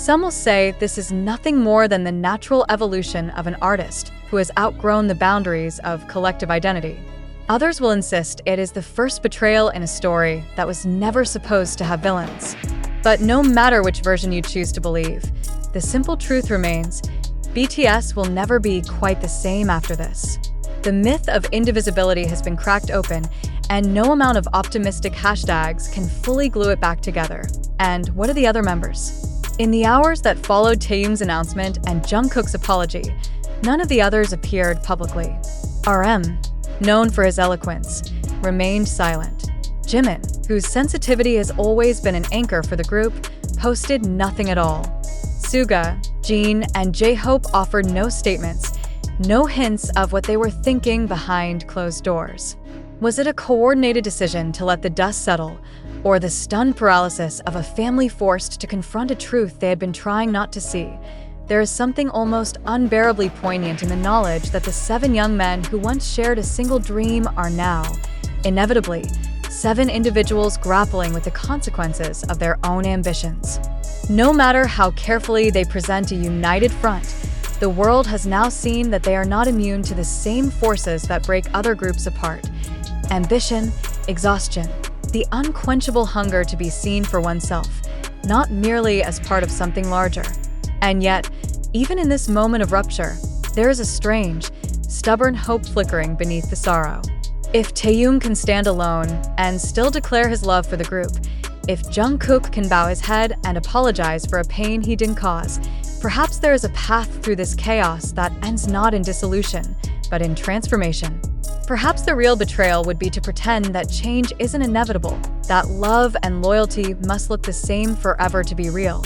Some will say this is nothing more than the natural evolution of an artist who has outgrown the boundaries of collective identity. Others will insist it is the first betrayal in a story that was never supposed to have villains. But no matter which version you choose to believe, the simple truth remains: BTS will never be quite the same after this. The myth of indivisibility has been cracked open, and no amount of optimistic hashtags can fully glue it back together. And what are the other members? In the hours that followed Taehyung's announcement and Jungkook's apology, none of the others appeared publicly. RM, known for his eloquence, remained silent. Jimin, whose sensitivity has always been an anchor for the group, posted nothing at all. Suga, Jin, and jhope offered no statements, no hints of what they were thinking behind closed doors. Was it a coordinated decision to let the dust settle, or the stunned paralysis of a family forced to confront a truth they had been trying not to see? There is something almost unbearably poignant in the knowledge that the 7 young men who once shared a single dream are now, inevitably, 7 individuals grappling with the consequences of their own ambitions. No matter how carefully they present a united front, the world has now seen that they are not immune to the same forces that break other groups apart: ambition, exhaustion, the unquenchable hunger to be seen for oneself, not merely as part of something larger. And yet, even in this moment of rupture, there is a strange, stubborn hope flickering beneath the sorrow. If Taehyung can stand alone and still declare his love for the group, if Jungkook can bow his head and apologize for a pain he didn't cause, perhaps there is a path through this chaos that ends not in dissolution, but in transformation. Perhaps the real betrayal would be to pretend that change isn't inevitable, that love and loyalty must look the same forever to be real.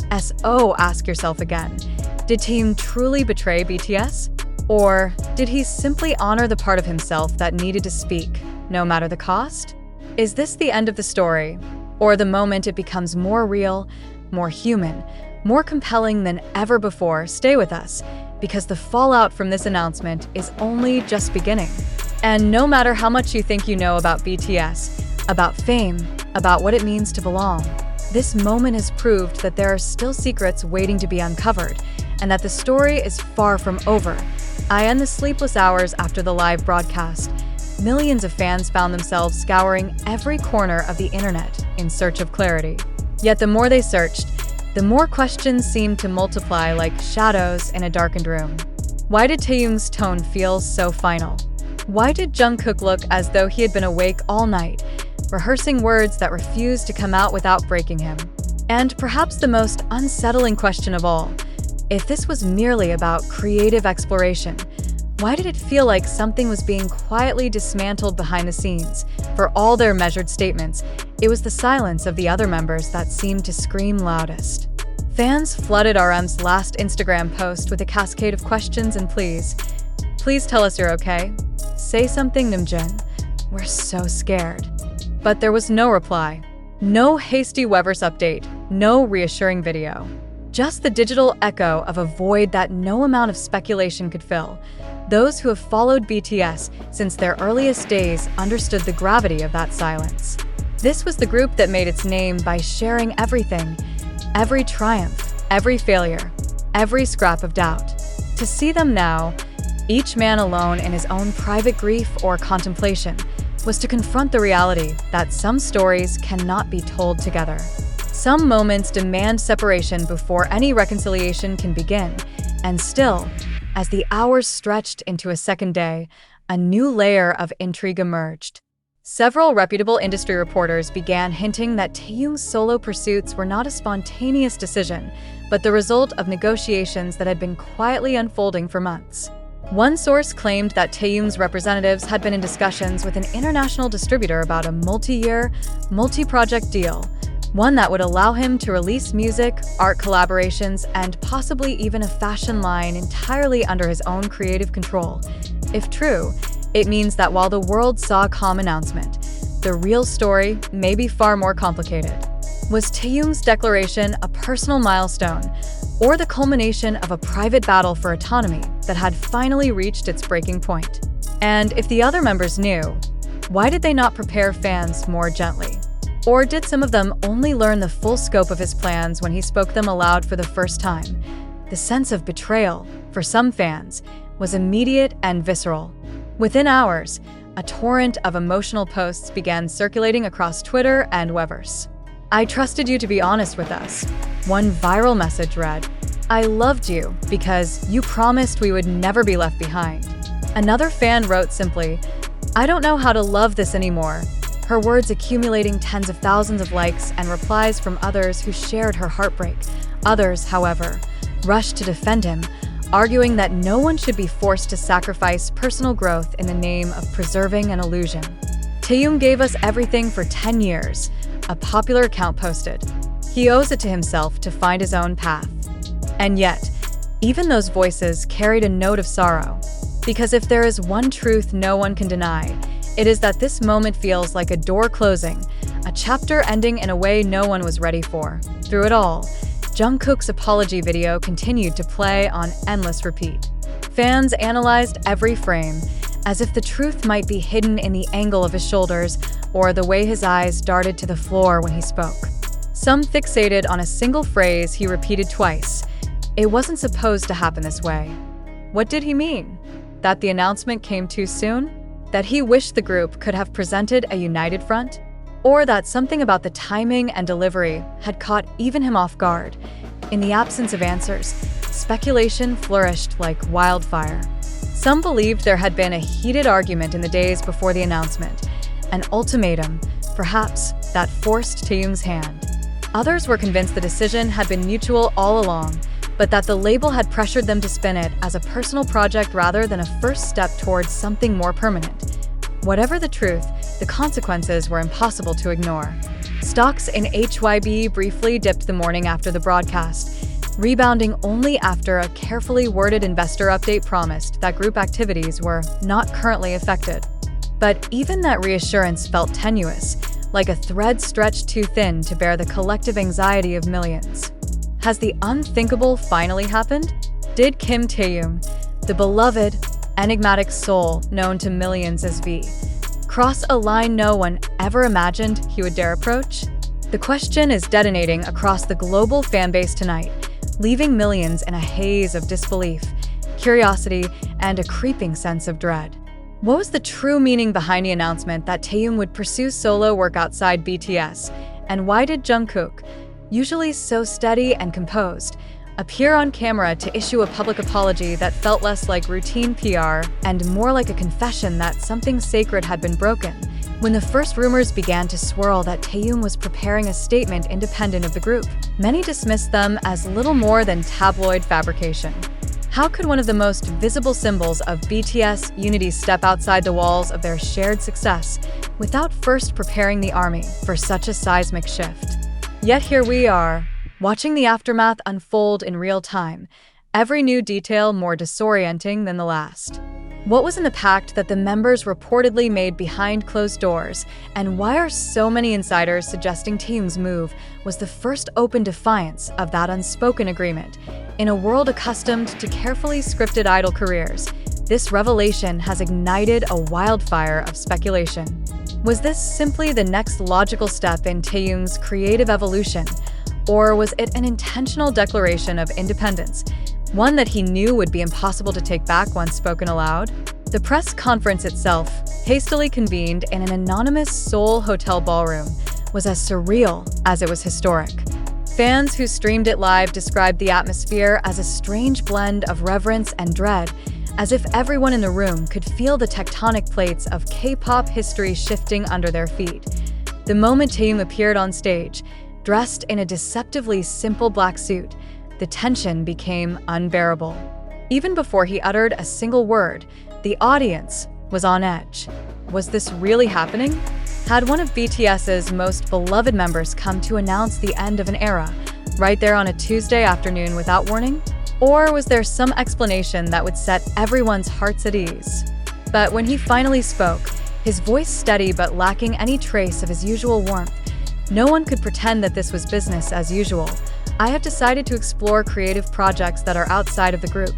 Ask yourself again, did Taehyung truly betray BTS? Or did he simply honor the part of himself that needed to speak, no matter the cost? Is this the end of the story, or the moment it becomes more real, more human, more compelling than ever before? Stay with us, because the fallout from this announcement is only just beginning. And no matter how much you think you know about BTS, about fame, about what it means to belong, this moment has proved that there are still secrets waiting to be uncovered, and that the story is far from over. I end the sleepless hours after the live broadcast. Millions of fans found themselves scouring every corner of the internet in search of clarity. Yet the more they searched, the more questions seemed to multiply like shadows in a darkened room. Why did Taehyung's tone feel so final? Why did Jungkook look as though he had been awake all night, rehearsing words that refused to come out without breaking him? And perhaps the most unsettling question of all, if this was merely about creative exploration, why did it feel like something was being quietly dismantled behind the scenes? For all their measured statements, it was the silence of the other members that seemed to scream loudest. Fans flooded RM's last Instagram post with a cascade of questions and pleas. Please tell us you're okay. Say something, Namjoon. We're so scared. But there was no reply. No hasty weverse update. No reassuring video. Just the digital echo of a void that no amount of speculation could fill. Those who have followed BTS since their earliest days understood the gravity of that silence. This was the group that made its name by sharing everything, every triumph, every failure, every scrap of doubt. To see them now, each man alone in his own private grief or contemplation, was to confront the reality that some stories cannot be told together. Some moments demand separation before any reconciliation can begin, and still, as the hours stretched into a second day, a new layer of intrigue emerged. Several reputable industry reporters began hinting that Taehyung's solo pursuits were not a spontaneous decision, but the result of negotiations that had been quietly unfolding for months. One source claimed that Taehyung's representatives had been in discussions with an international distributor about a multi-year, multi-project deal, one that would allow him to release music, art collaborations, and possibly even a fashion line entirely under his own creative control. If true, it means that while the world saw a calm announcement, the real story may be far more complicated. Was Taehyung's declaration a personal milestone, or the culmination of a private battle for autonomy that had finally reached its breaking point? And if the other members knew, why did they not prepare fans more gently? Or did some of them only learn the full scope of his plans when he spoke them aloud for the first time? The sense of betrayal, for some fans, was immediate and visceral. Within hours, a torrent of emotional posts began circulating across Twitter and weverse. "I trusted you to be honest with us." One viral message read, "I loved you because you promised we would never be left behind." Another fan wrote simply, "I don't know how to love this anymore." Her words accumulating tens of thousands of likes and replies from others who shared her heartbreak. Others, however, rushed to defend him, arguing that no one should be forced to sacrifice personal growth in the name of preserving an illusion. "Taehyung gave us everything for 10 years, a popular account posted. He owes it to himself to find his own path. And yet, even those voices carried a note of sorrow. Because if there is one truth no one can deny, it is that this moment feels like a door closing, a chapter ending in a way no one was ready for. Through it all, Jungkook's apology video continued to play on endless repeat. Fans analyzed every frame, as if the truth might be hidden in the angle of his shoulders or the way his eyes darted to the floor when he spoke. Some fixated on a single phrase he repeated twice. It wasn't supposed to happen this way. What did he mean? That the announcement came too soon? That he wished the group could have presented a united front? Or that something about the timing and delivery had caught even him off guard? In the absence of answers, speculation flourished like wildfire. Some believed there had been a heated argument in the days before the announcement, an ultimatum, perhaps, that forced Taehyung's hand. Others were convinced the decision had been mutual all along, but that the label had pressured them to spin it as a personal project rather than a first step towards something more permanent. Whatever the truth, the consequences were impossible to ignore. Stocks in HYB briefly dipped the morning after the broadcast, rebounding only after a carefully worded investor update promised that group activities were not currently affected. But even that reassurance felt tenuous, like a thread stretched too thin to bear the collective anxiety of millions. Has the unthinkable finally happened? Did Kim Taehyung, the beloved, enigmatic soul known to millions as V, cross a line no one ever imagined he would dare approach? The question is detonating across the global fanbase tonight, leaving millions in a haze of disbelief, curiosity, and a creeping sense of dread. What was the true meaning behind the announcement that Taehyung would pursue solo work outside BTS? And why did Jungkook, usually so steady and composed, appear on camera to issue a public apology that felt less like routine PR and more like a confession that something sacred had been broken? When the first rumors began to swirl that Taehyung was preparing a statement independent of the group, many dismissed them as little more than tabloid fabrication. How could one of the most visible symbols of BTS unity step outside the walls of their shared success without first preparing the army for such a seismic shift? Yet here we are, watching the aftermath unfold in real time, every new detail more disorienting than the last. What was in the pact that the members reportedly made behind closed doors, and why are so many insiders suggesting Taehyung's move was the first open defiance of that unspoken agreement? In a world accustomed to carefully scripted idol careers, this revelation has ignited a wildfire of speculation. Was this simply the next logical step in Taehyung's creative evolution, or was it an intentional declaration of independence, one that he knew would be impossible to take back once spoken aloud? The press conference itself, hastily convened in an anonymous Seoul hotel ballroom, was as surreal as it was historic. Fans who streamed it live described the atmosphere as a strange blend of reverence and dread, as if everyone in the room could feel the tectonic plates of K-pop history shifting under their feet. The moment Taehyung appeared on stage, dressed in a deceptively simple black suit, the tension became unbearable. Even before he uttered a single word, the audience was on edge. Was this really happening? Had one of BTS's most beloved members come to announce the end of an era, right there on a Tuesday afternoon without warning? Or was there some explanation that would set everyone's hearts at ease? But when he finally spoke, his voice steady but lacking any trace of his usual warmth, no one could pretend that this was business as usual. I have decided to explore creative projects that are outside of the group.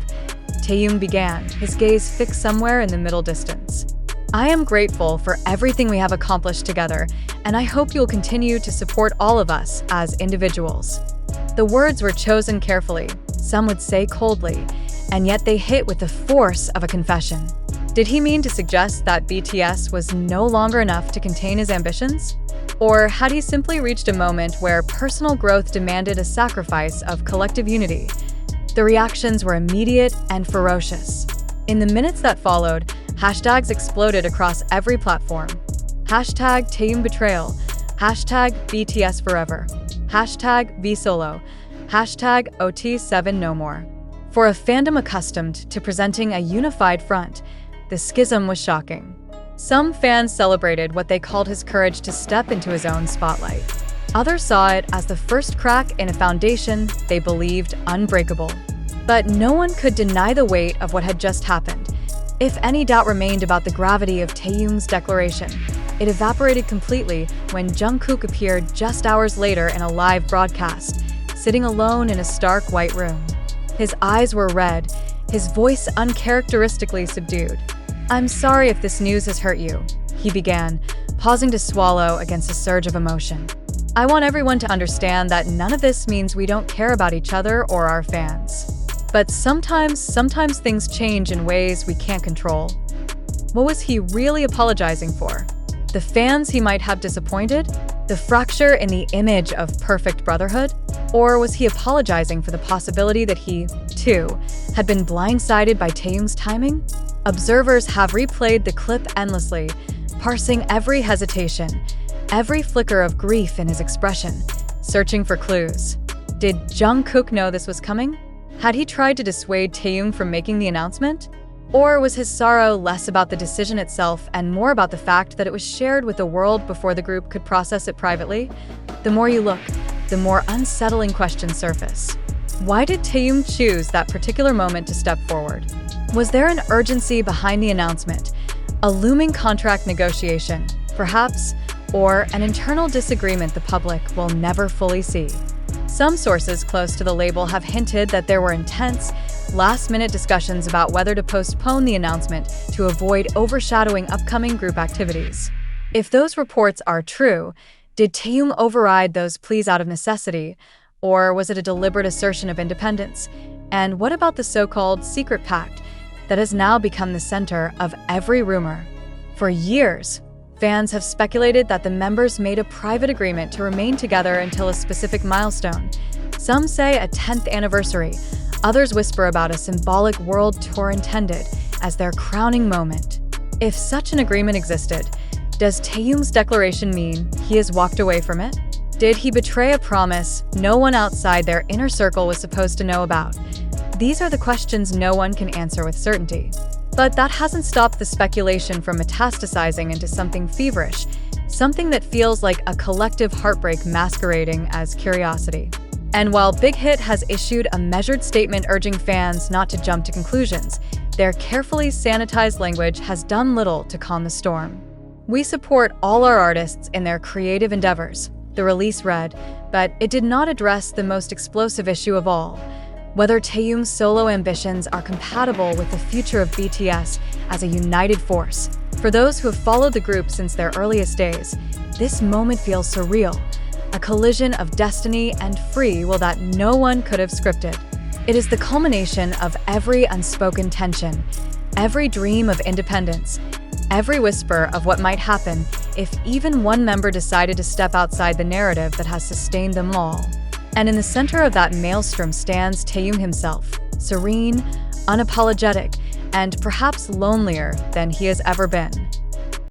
Taehyung began, his gaze fixed somewhere in the middle distance. I am grateful for everything we have accomplished together, and I hope you'll continue to support all of us as individuals." The words were chosen carefully, some would say coldly, and yet they hit with the force of a confession. Did he mean to suggest that BTS was no longer enough to contain his ambitions? Or had he simply reached a moment where personal growth demanded a sacrifice of collective unity? The reactions were immediate and ferocious. In the minutes that followed, hashtags exploded across every platform. Hashtag Taehyung betrayal, hashtag BTS forever, hashtag VSolo, hashtag OT7 no more. For a fandom accustomed to presenting a unified front, the schism was shocking. Some fans celebrated what they called his courage to step into his own spotlight. Others saw it as the first crack in a foundation they believed unbreakable. But no one could deny the weight of what had just happened. If any doubt remained about the gravity of Taehyung's declaration, it evaporated completely when Jungkook appeared just hours later in a live broadcast, sitting alone in a stark white room. His eyes were red, his voice uncharacteristically subdued. "I'm sorry if this news has hurt you," he began, pausing to swallow against a surge of emotion. "I want everyone to understand that none of this means we don't care about each other or our fans. But sometimes things change in ways we can't control." What was he really apologizing for? The fans he might have disappointed? The fracture in the image of perfect brotherhood? Or was he apologizing for the possibility that he, too, had been blindsided by Taehyung's timing? Observers have replayed the clip endlessly, parsing every hesitation, every flicker of grief in his expression, searching for clues. Did Jungkook know this was coming? Had he tried to dissuade Taehyung from making the announcement? Or was his sorrow less about the decision itself and more about the fact that it was shared with the world before the group could process it privately? The more you look, the more unsettling questions surface. Why did Taehyung choose that particular moment to step forward? Was there an urgency behind the announcement? A looming contract negotiation, perhaps? Or an internal disagreement the public will never fully see? Some sources close to the label have hinted that there were intense, last-minute discussions about whether to postpone the announcement to avoid overshadowing upcoming group activities. If those reports are true, did Taehyung override those pleas out of necessity? Or was it a deliberate assertion of independence? And what about the so-called secret pact that has now become the center of every rumor? For years, fans have speculated that the members made a private agreement to remain together until a specific milestone. Some say a 10th anniversary, others whisper about a symbolic world tour intended as their crowning moment. If such an agreement existed, does Taehyung's declaration mean he has walked away from it? Did he betray a promise no one outside their inner circle was supposed to know about? These are the questions no one can answer with certainty. But that hasn't stopped the speculation from metastasizing into something feverish, something that feels like a collective heartbreak masquerading as curiosity. And while Big Hit has issued a measured statement urging fans not to jump to conclusions, their carefully sanitized language has done little to calm the storm. "We support all our artists in their creative endeavors," the release read, but it did not address the most explosive issue of all: whether Taehyung's solo ambitions are compatible with the future of BTS as a united force. For those who have followed the group since their earliest days, this moment feels surreal, a collision of destiny and free will that no one could have scripted. It is the culmination of every unspoken tension, every dream of independence, every whisper of what might happen if even one member decided to step outside the narrative that has sustained them all. And in the center of that maelstrom stands Taehyung himself, serene, unapologetic, and perhaps lonelier than he has ever been.